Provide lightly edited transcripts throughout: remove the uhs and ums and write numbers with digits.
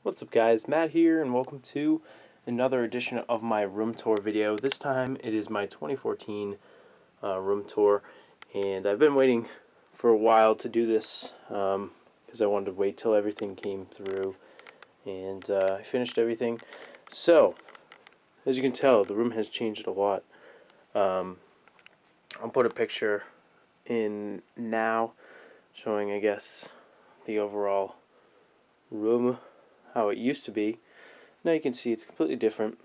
What's up guys, Matt here and welcome to another edition of my room tour video. This time it is my 2014 room tour, and I've been waiting for a while to do this because I wanted to wait till everything came through, and I finished everything. So as you can tell, the room has changed a lot. I'll put a picture in now showing, I guess, the overall room, how it used to be. Now you can see it's completely different,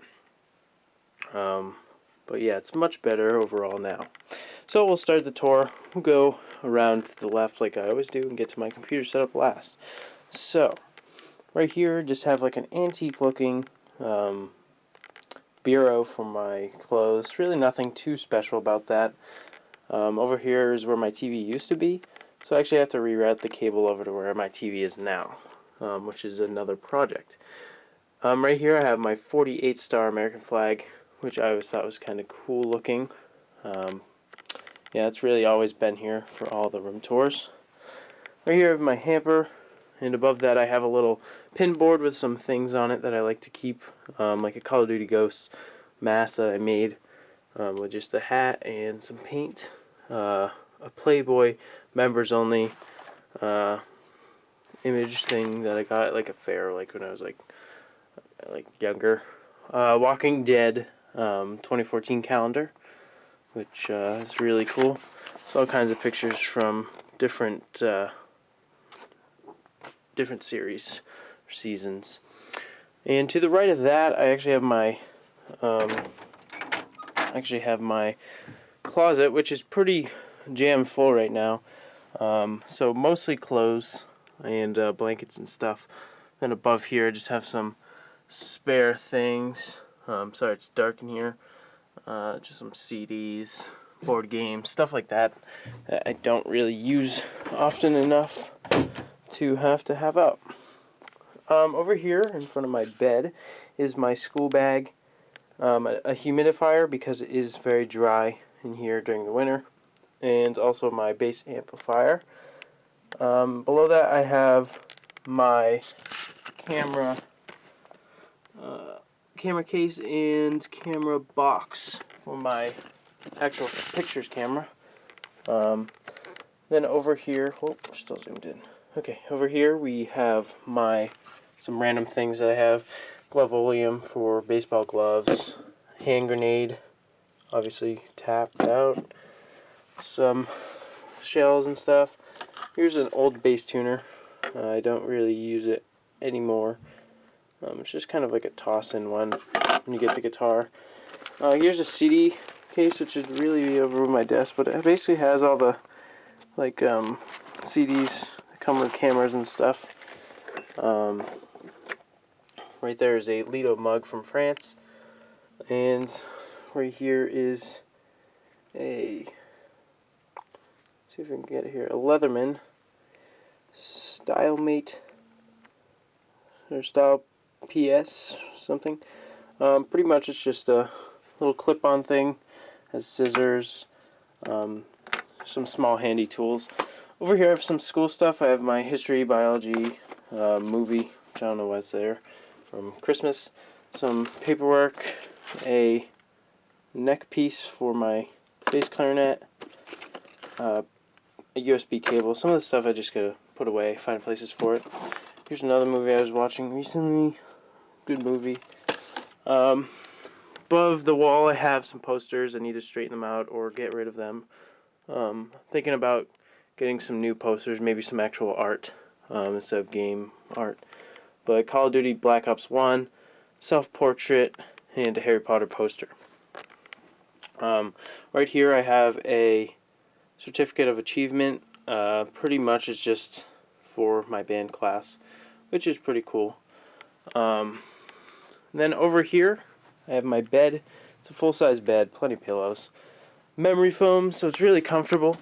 but yeah, it's much better overall now. So we'll start the tour. We'll go around to the left like I always do and get to my computer setup last. So right here, just have like an antique looking bureau for my clothes. Really nothing too special about that. Over here is where my TV used to be, so I actually have to reroute the cable over to where my TV is now, which is another project. Right here I have my 48 star American flag, which I always thought was kind of cool looking. Yeah, it's really always been here for all the room tours. Right here I have my hamper, and above that I have a little pin board with some things on it that I like to keep, like a Call of Duty Ghosts mask that I made with just a hat and some paint, a Playboy members only image thing that I got at like a fair, like when I was like younger. Walking Dead 2014 calendar, which is really cool. It's all kinds of pictures from different series or seasons. And to the right of that, I actually have my closet, which is pretty jam full right now. So mostly clothes and blankets and stuff. Then above here I just have some spare things. Sorry, it's dark in here. Just some CDs, board games, stuff like that I don't really use often enough to have out. Over here in front of my bed is my school bag, a humidifier because it is very dry in here during the winter, and also my bass amplifier. Below that I have my camera case and camera box for my actual pictures camera. Then over here, we're still zoomed in. Okay, over here we have some random things that I have. Glove-oleum for baseball gloves, hand grenade, obviously tapped out, some shells and stuff. Here's an old bass tuner. I don't really use it anymore. It's just kind of like a toss-in one when you get the guitar. Here's a CD case, which is really over my desk, but it basically has all the CDs that come with cameras and stuff. Right there is a Lido mug from France, and right here is see if I can get it here, a Leatherman Stylemate or Style PS something. Pretty much it's just a little clip-on thing, has scissors, some small handy tools. Over here I have some school stuff. I have my history, biology movie, which I don't know why it's there, from Christmas, some paperwork, a neck piece for my bass clarinet, a USB cable. Some of the stuff I just gotta put away, find places for it. Here's another movie I was watching recently. Good movie. Above the wall I have some posters. I need to straighten them out or get rid of them. Thinking about getting some new posters, maybe some actual art instead of game art. But Call of Duty Black Ops 1, self-portrait, and a Harry Potter poster. Right here I have a certificate of achievement. Pretty much it's just for my band class, which is pretty cool. Then over here I have my bed. It's a full-size bed, plenty of pillows, memory foam, so it's really comfortable.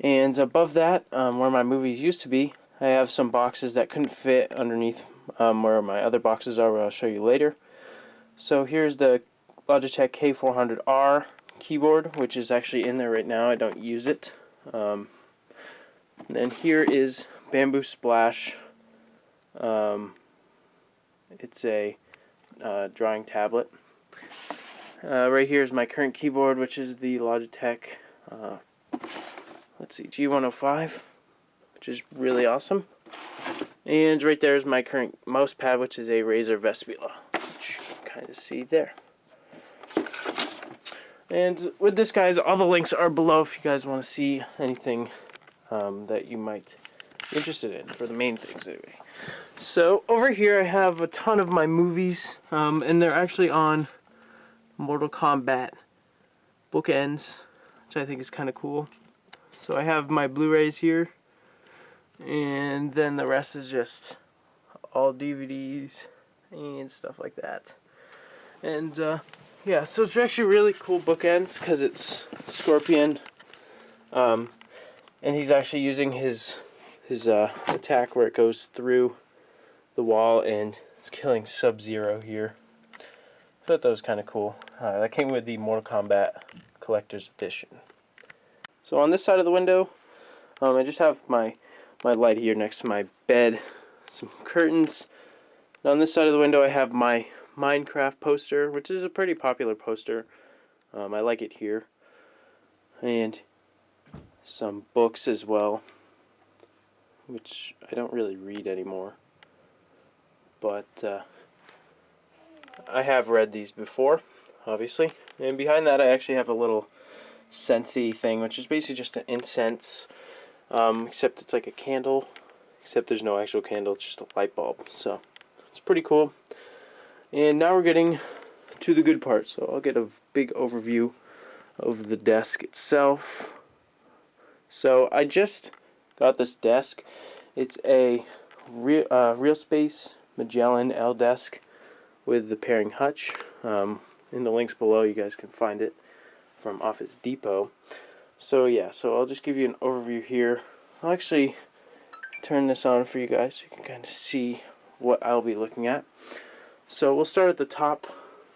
And above that, where my movies used to be, I have some boxes that couldn't fit underneath where my other boxes are, where I'll show you later. So here's the Logitech K400R keyboard, which is actually in there right now. I don't use it. And then here is Bamboo Splash It's a drawing tablet. Right here is my current keyboard, which is the Logitech, let's see, G105, which is really awesome. And right there is my current mouse pad, which is a Razer Vespula, which you can kind of see there. And with this, guys, all the links are below if you guys want to see anything that you might be interested in, for the main things anyway. So over here I have a ton of my movies, and they're actually on Mortal Kombat bookends, which I think is kind of cool. So I have my Blu-rays here, and then the rest is just all DVDs and stuff like that. And yeah, so it's actually really cool bookends because it's Scorpion, and he's actually using his attack where it goes through the wall and it's killing Sub-Zero here. I thought that was kind of cool. That came with the Mortal Kombat Collector's Edition. So on this side of the window, I just have my light here next to my bed, some curtains. And on this side of the window I have my Minecraft poster, which is a pretty popular poster. I like it here. And some books as well, which I don't really read anymore. But I have read these before, obviously. And behind that I actually have a little scent-y thing, which is basically just an incense, except it's like a candle, except there's no actual candle, it's just a light bulb. So it's pretty cool. And now we're getting to the good part, so I'll get a big overview of the desk itself. So I just got this desk. It's a Real Space Magellan L desk with the pairing hutch. In the links below you guys can find it from Office Depot. So yeah, so I'll just give you an overview here. I'll actually turn this on for you guys so you can kind of see what I'll be looking at. So we'll start at the top.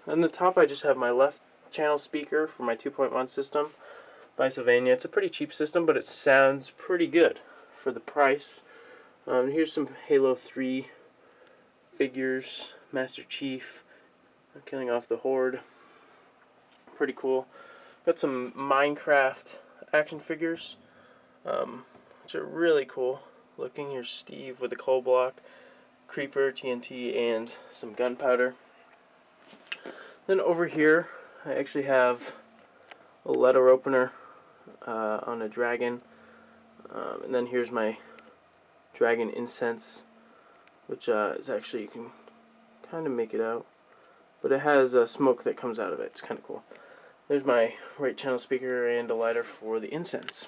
On the top I just have my left channel speaker for my 2.1 system by Sylvania. It's a pretty cheap system, but it sounds pretty good for the price. Here's some Halo 3 figures. Master Chief killing off the Horde. Pretty cool. Got some Minecraft action figures, which are really cool looking. Here's Steve with a coal block, Creeper, TNT, and some gunpowder. Then over here I actually have a letter opener on a dragon, and then here's my dragon incense, which is actually, you can kind of make it out, but it has smoke that comes out of it. It's kind of cool. There's my right channel speaker and a lighter for the incense.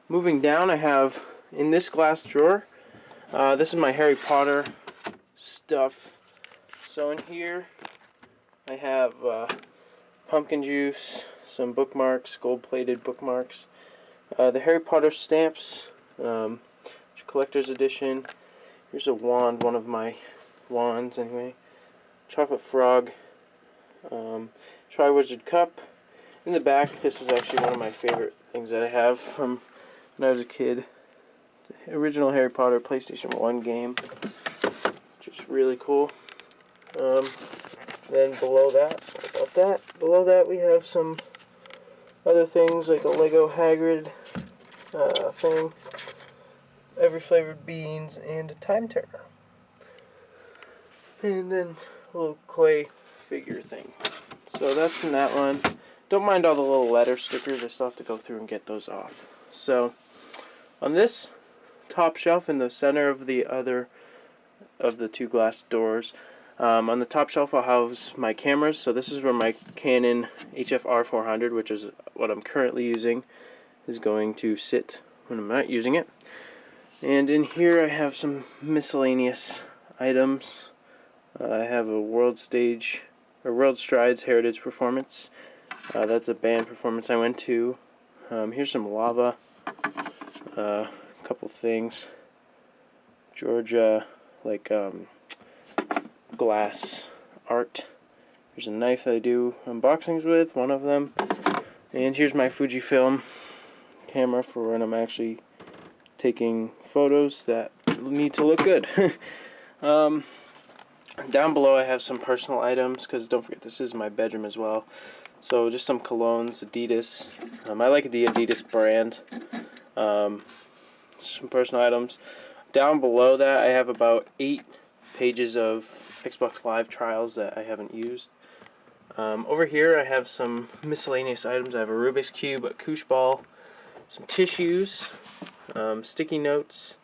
Moving down, I have in this glass drawer, this is my Harry Potter stuff. So in here I have pumpkin juice, some bookmarks, gold-plated bookmarks, the Harry Potter stamps, collector's edition. Here's a wand, one of my wands anyway. Chocolate frog, Tri-Wizard cup. In the back, this is actually one of my favorite things that I have from when I was a kid. The original Harry Potter PlayStation 1 game, which is really cool. Then below that, below that we have some other things like a Lego Hagrid thing, every flavored beans, and a time turner. And then a little clay figure thing. So that's in that one. Don't mind all the little letter stickers, I still have to go through and get those off. So on this top shelf in the center of the other of the two glass doors, on the top shelf I'll house my cameras. So this is where my Canon HFR 400, which is what I'm currently using, is going to sit when I'm not using it. And in here I have some miscellaneous items. I have a World Strides Heritage Performance. That's a band performance I went to. Here's some lava. A couple things. Georgia, like glass art. There's a knife that I do unboxings with, one of them. And here's my Fujifilm camera for when I'm actually taking photos that need to look good. Down below I have some personal items, because don't forget this is my bedroom as well. So just some colognes, Adidas. I like the Adidas brand. Some personal items. Down below that I have about 8 pages of Xbox Live trials that I haven't used. Over here I have some miscellaneous items. I have a Rubik's Cube, a koosh ball, some tissues, sticky notes,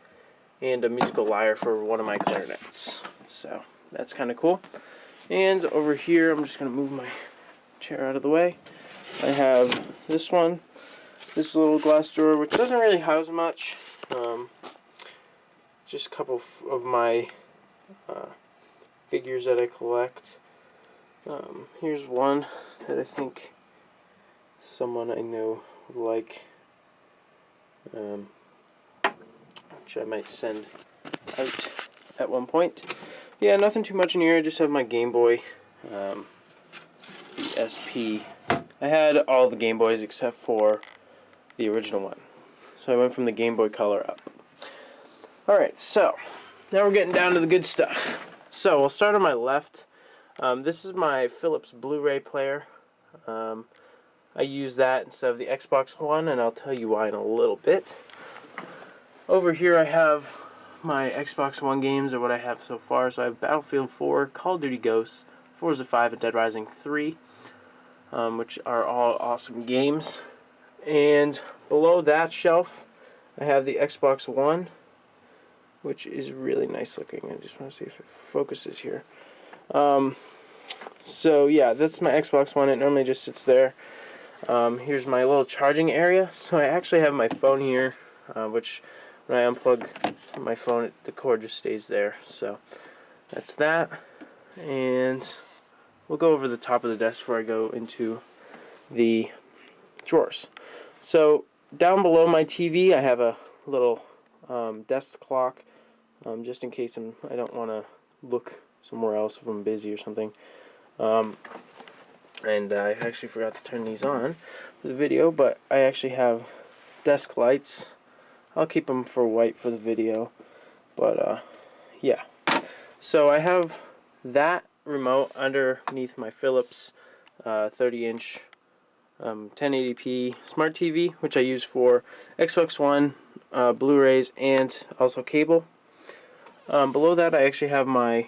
and a musical lyre for one of my clarinets. So that's kind of cool. And over here, I'm just going to move my chair out of the way. I have this one, this little glass drawer, which doesn't really house much. Just a couple of my figures that I collect. Here's one that I think someone I know would like, which I might send out at one point. Yeah, nothing too much in here. I just have my Game Boy, the SP. I had all the Game Boys except for the original one. So I went from the Game Boy Color up. Alright, so now we're getting down to the good stuff. So we'll start on my left. This is my Philips Blu-ray player. I use that instead of the Xbox One, and I'll tell you why in a little bit. Over here I have my Xbox One games, or what I have so far. So I have Battlefield 4, Call of Duty Ghosts, Forza 5, and Dead Rising 3, which are all awesome games. And below that shelf I have the Xbox One, which is really nice looking. I just want to see if it focuses here. So yeah, that's my Xbox One. It normally just sits there. Here's my little charging area. So I actually have my phone here, which when I unplug from my phone, the cord just stays there. So that's that. And we'll go over the top of the desk before I go into the drawers. So down below my TV, I have a little desk clock, just in case I don't want to look somewhere else if I'm busy or something. And I actually forgot to turn these on for the video, but I actually have desk lights. I'll keep them for white for the video, but yeah. So I have that remote underneath my Philips 30-inch 1080p smart TV, which I use for Xbox One, Blu-rays, and also cable. Below that I actually have my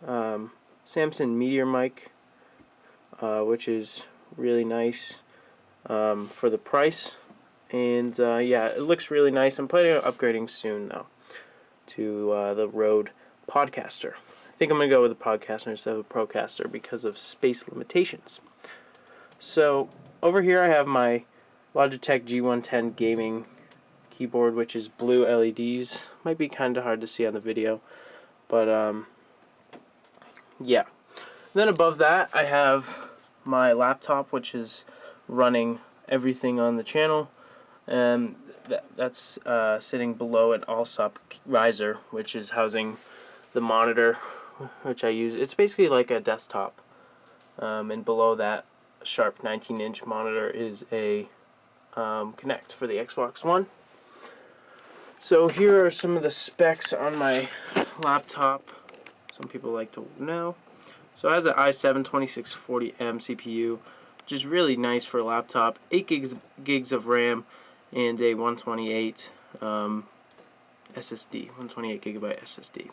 Samsung Meteor mic, which is really nice for the price. And yeah, it looks really nice. I'm planning on upgrading soon though to the Rode Podcaster. I think I'm going to go with the Podcaster instead of a Procaster because of space limitations. So over here I have my Logitech G110 gaming keyboard, which is blue LEDs. Might be kind of hard to see on the video, but yeah. Then above that I have my laptop, which is running everything on the channel, and that's sitting below an Allsup riser, which is housing the monitor, which I use. It's basically like a desktop, and below that sharp 19-inch monitor is a Connect for the Xbox One. So here are some of the specs on my laptop. Some people like to know. So it has an i7-2640M CPU, which is really nice for a laptop. 8 gigs of RAM and a 128 SSD, 128 gigabyte SSD.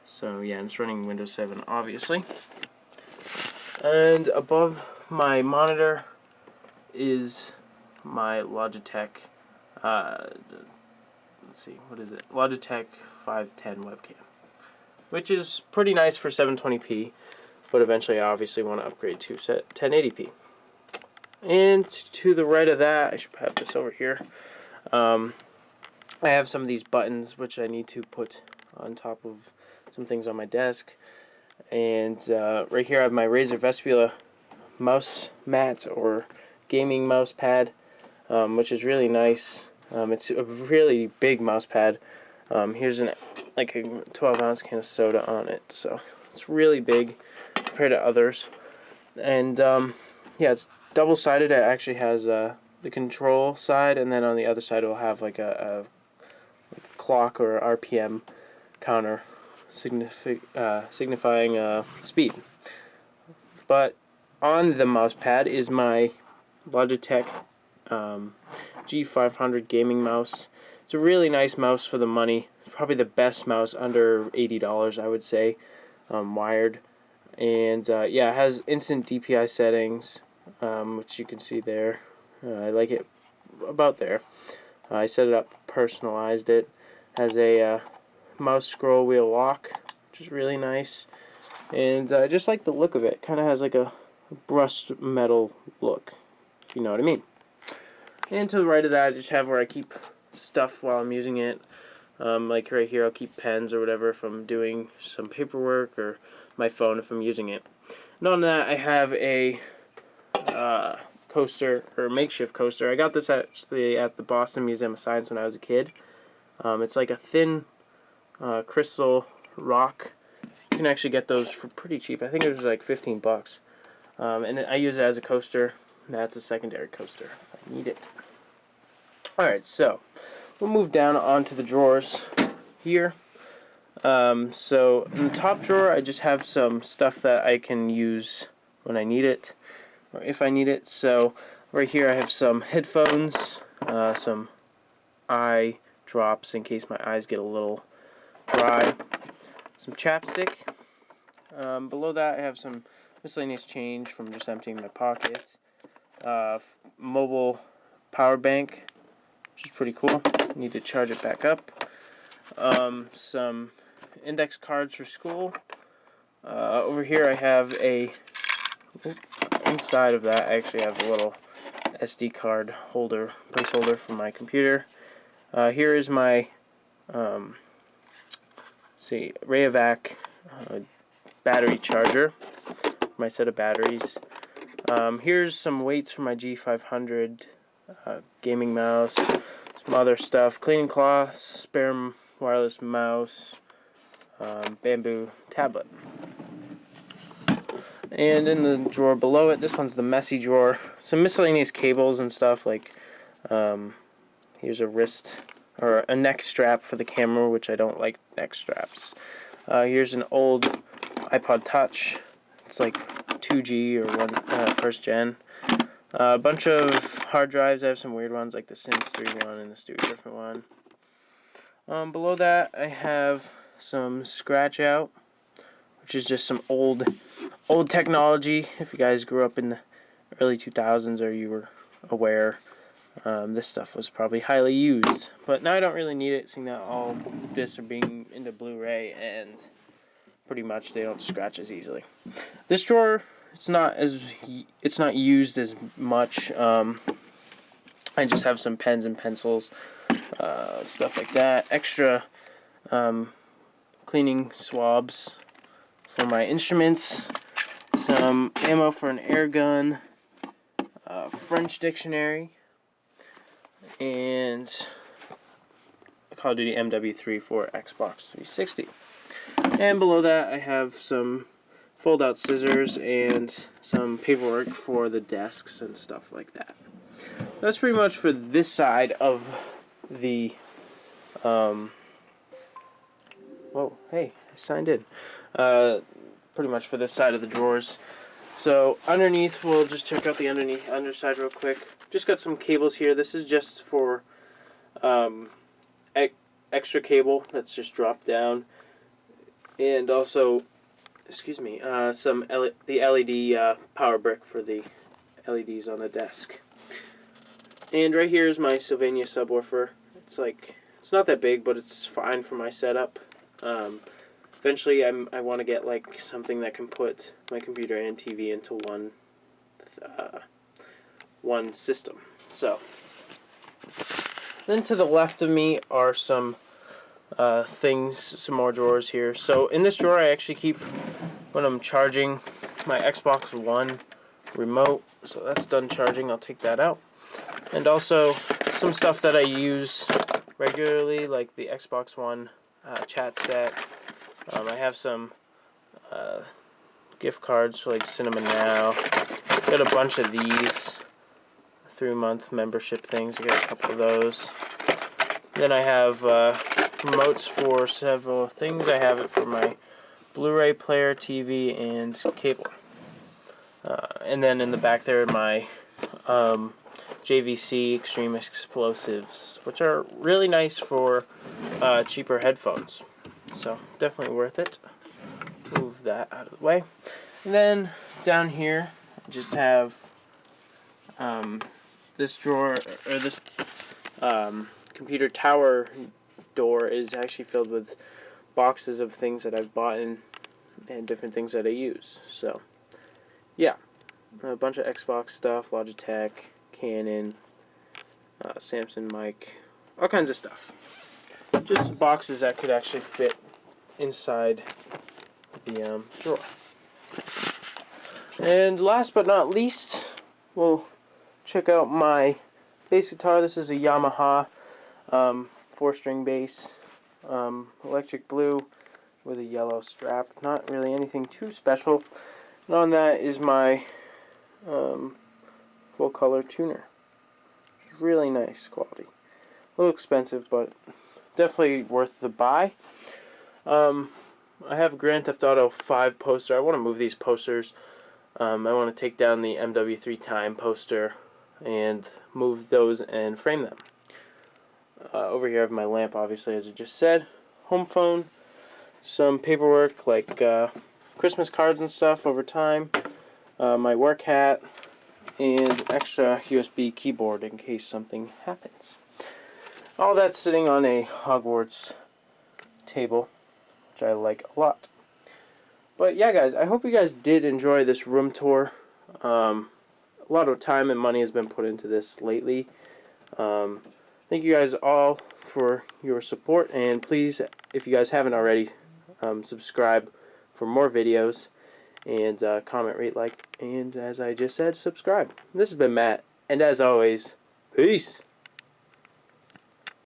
So yeah, it's running Windows 7 obviously. And above my monitor is my Logitech, let's see, what is it? Logitech 510 webcam, which is pretty nice for 720p, but eventually I obviously want to upgrade to 1080p. And to the right of that, I should have this over here, I have some of these buttons which I need to put on top of some things on my desk. And right here I have my Razer Vespula mouse mat, or gaming mouse pad, which is really nice. It's a really big mouse pad. Here's like a 12-ounce can of soda on it, so it's really big compared to others. And yeah, it's double-sided. It actually has the control side, and then on the other side it will have like a clock or RPM counter. signifying speed. But on the mouse pad is my Logitech G500 gaming mouse. It's a really nice mouse for the money. It's probably the best mouse under $80, I would say, wired. And yeah, it has instant DPI settings, which you can see there. I like it about there. I set it up, personalized it. Has a mouse scroll wheel lock, which is really nice. And I just like the look of it. Kind of has like a brushed metal look, if you know what I mean. And to the right of that, I just have where I keep stuff while I'm using it. Like right here, I'll keep pens or whatever if I'm doing some paperwork, or my phone if I'm using it. And on that, I have a coaster, or makeshift coaster. I got this actually at the Boston Museum of Science when I was a kid. It's like a thin crystal rock. You can actually get those for pretty cheap. I think it was like 15 bucks. And I use it as a coaster. That's a secondary coaster if I need it. Alright, so we'll move down onto the drawers here. So in the top drawer, I just have some stuff that I can use when I need it, or if I need it. So right here I have some headphones, some eye drops in case my eyes get a little dry, some chapstick. Below that I have some miscellaneous change from just emptying my pockets, mobile power bank, which is pretty cool. Need to charge it back up. Some index cards for school. Over here I have inside of that I actually have a little SD card holder, placeholder for my computer. Here is my Rayovac battery charger, my set of batteries. Here's some weights for my G500 gaming mouse, some other stuff, cleaning cloths, spare wireless mouse, bamboo tablet. And in the drawer below it, this one's the messy drawer, some miscellaneous cables and stuff, like here's a wrist or a neck strap for the camera, which I don't like neck straps. Here's an old iPod Touch. It's like 2G or first gen. A bunch of hard drives. I have some weird ones like the Sims 3 one and the Stewie Griffin one. Below that I have some scratch out, which is just some old technology. If you guys grew up in the early 2000s or you were aware, this stuff was probably highly used. But now I don't really need it, seeing that all discs are being into Blu-ray and pretty much they don't scratch as easily. This drawer, it's not used as much. I just have some pens and pencils, stuff like that. Extra cleaning swabs for my instruments, some ammo for an air gun, French dictionary, and Call of Duty MW3 for Xbox 360. And below that I have some fold-out scissors and some paperwork for the desks and stuff like that. That's pretty much for this side of the whoa, hey, I signed in. Pretty much for this side of the drawers. So underneath, we'll just check out the underside real quick. Just got some cables here. This is just for extra cable that's just dropped down, and also, excuse me, the LED power brick for the LEDs on the desk. And right here is my Sylvania subwoofer. It's not that big, but it's fine for my setup. Eventually, I want to get like something that can put my computer and TV into one system. So then to the left of me are some things, some more drawers here. So in this drawer, I actually keep when I'm charging my Xbox One remote. So that's done charging. I'll take that out. And also some stuff that I use regularly, like the Xbox One chat set. I have some gift cards for like Cinema Now. Got a bunch of these 3-month membership things. I got a couple of those. Then I have remotes for several things. I have it for my Blu-ray player, TV, and cable. And then in the back there, my JVC Extreme Explosives, which are really nice for cheaper headphones. So definitely worth it. Move that out of the way. And then down here, I just have this drawer, or this computer tower door is actually filled with boxes of things that I've bought and different things that I use. So yeah, a bunch of Xbox stuff, Logitech, Canon, Samsung mic, all kinds of stuff. Just boxes that could actually fit inside the drawer. And last but not least, we'll check out my bass guitar. This is a Yamaha 4-string bass, electric blue with a yellow strap. Not really anything too special. And on that is my full color tuner. Really nice quality. A little expensive, but definitely worth the buy. I have a Grand Theft Auto 5 poster. I want to move these posters. I want to take down the MW3 Time poster and move those and frame them. Over here I have my lamp, obviously, as I just said. Home phone. Some paperwork like Christmas cards and stuff over time. My work hat. And extra USB keyboard in case something happens. All that's sitting on a Hogwarts table, which I like a lot. But yeah, guys, I hope you guys did enjoy this room tour. A lot of time and money has been put into this lately. Thank you guys all for your support, and please, if you guys haven't already, subscribe for more videos, and comment, rate, like, and as I just said, subscribe. This has been Matt, and as always, peace!